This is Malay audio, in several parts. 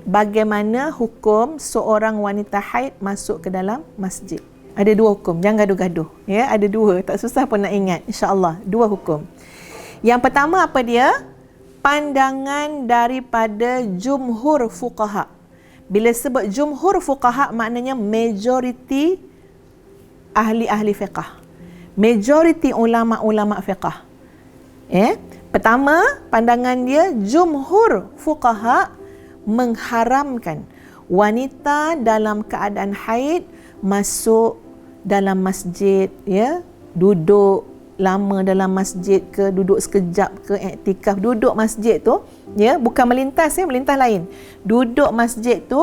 bagaimana hukum seorang wanita haid masuk ke dalam masjid. Ada dua hukum, jangan gaduh-gaduh. Ya, ada dua, tak susah pun nak ingat. InsyaAllah, dua hukum. Yang pertama apa dia? Pandangan daripada jumhur fuqaha. Bila sebut jumhur fuqaha, maknanya majoriti ahli-ahli fiqah. Majoriti ulama-ulama fiqah. Pertama, pandangan dia jumhur fuqaha mengharamkan wanita dalam keadaan haid masuk dalam masjid, ya, duduk lama dalam masjid ke, duduk sekejap ke, iktikaf, duduk masjid tu, ya, bukan melintas, ya, melintas lain. Duduk masjid tu,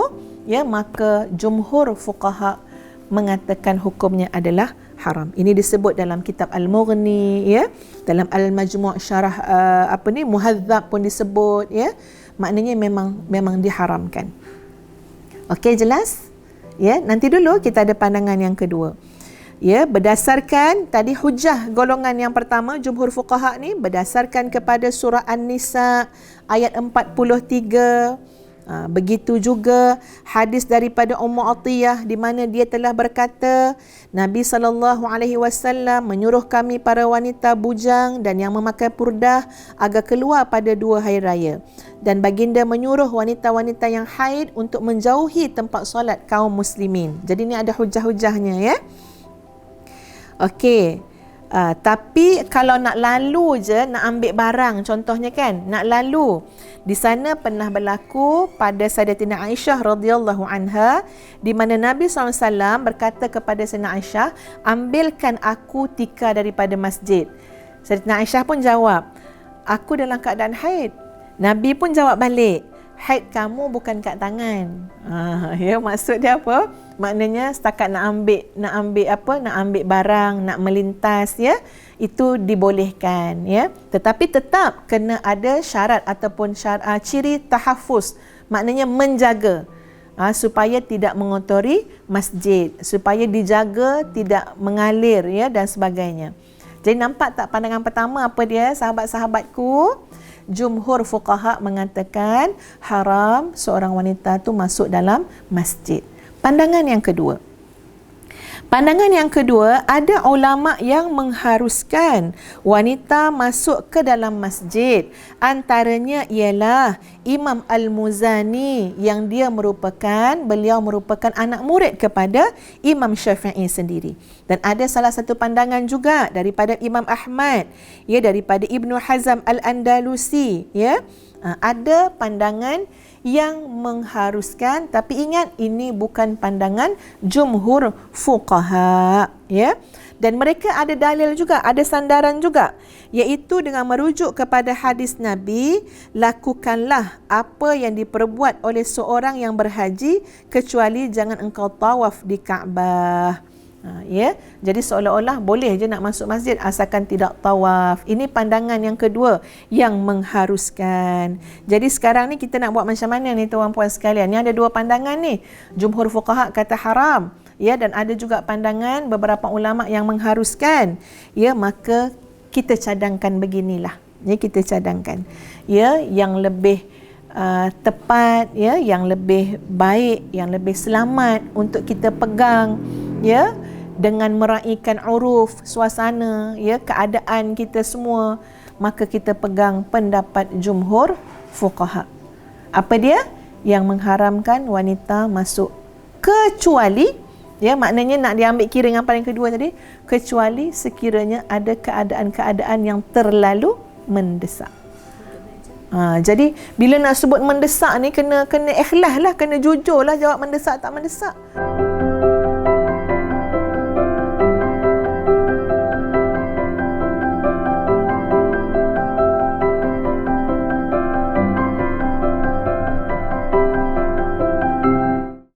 ya, maka jumhur fuqaha mengatakan hukumnya adalah haram. Ini disebut dalam kitab Al-Mughni, ya, dalam Al-Majmu' Syarah Muhadzab pun disebut, ya. Maknanya memang diharamkan. Okey, jelas? Ya, nanti dulu kita ada pandangan yang kedua. Ya, berdasarkan tadi hujah golongan yang pertama jumhur fuqaha ni berdasarkan kepada surah An-Nisa ayat 43. Begitu juga hadis daripada Ummu Atiyah di mana dia telah berkata, Nabi SAW menyuruh kami para wanita bujang dan yang memakai purdah agar keluar pada 2 hari raya, dan baginda menyuruh wanita-wanita yang haid untuk menjauhi tempat solat kaum muslimin. Jadi ni ada hujah-hujahnya, ya. Okey. Tapi kalau nak lalu je, nak ambil barang contohnya kan, nak lalu, di sana pernah berlaku pada Sayyidatina Aisyah radhiyallahu anha, di mana Nabi SAW berkata kepada Sayyidatina Aisyah, ambilkan aku tikar daripada masjid. Sayyidatina Aisyah pun jawab, aku dalam keadaan haid. Nabi pun jawab balik, haid kamu bukan kat tangan. Ya, maksud dia apa? Maknanya setakat nak ambil barang, nak melintas, ya, itu dibolehkan, ya. Tetapi tetap kena ada syarat ataupun ciri tahafuz, maknanya menjaga supaya tidak mengotori masjid, supaya dijaga tidak mengalir, ya, dan sebagainya. Jadi nampak tak pandangan pertama apa dia, sahabat-sahabatku? Jumhur fuqaha mengatakan haram seorang wanita tu masuk dalam masjid. Pandangan yang kedua. Pandangan yang kedua, ada ulama yang mengharuskan wanita masuk ke dalam masjid. Antaranya ialah Imam Al-Muzani yang beliau merupakan anak murid kepada Imam Syafi'i sendiri. Dan ada salah satu pandangan juga daripada Imam Ahmad, ya, daripada Ibnu Hazm Al-Andalusi, ya. Ada pandangan yang mengharuskan, tapi ingat ini bukan pandangan jumhur fuqaha, ya. Dan mereka ada dalil juga, ada sandaran juga, iaitu dengan merujuk kepada hadis Nabi, lakukanlah apa yang diperbuat oleh seorang yang berhaji kecuali jangan engkau tawaf di Kaabah. Ya, jadi seolah-olah boleh je nak masuk masjid asalkan tidak tawaf. Ini pandangan yang kedua yang mengharuskan. Jadi sekarang ni kita nak buat macam mana ni tuan-puan sekalian? Ni ada dua pandangan ni. Jumhur fuqaha kata haram, ya, dan ada juga pandangan beberapa ulama yang mengharuskan. Ya, maka kita cadangkan beginilah. Ya, kita cadangkan. Ya, yang lebih tepat, ya, yang lebih baik, yang lebih selamat untuk kita pegang, ya, dengan meraihkan uruf, suasana, ya, keadaan kita semua, maka kita pegang pendapat jumhur fuqaha. Apa dia? Yang mengharamkan wanita masuk kecuali, ya, maknanya nak diambil kira yang paling kedua tadi, kecuali sekiranya ada keadaan-keadaan yang terlalu mendesak. Jadi bila nak sebut mendesak ni kena ikhlas lah, kena jujur lah jawab mendesak tak mendesak.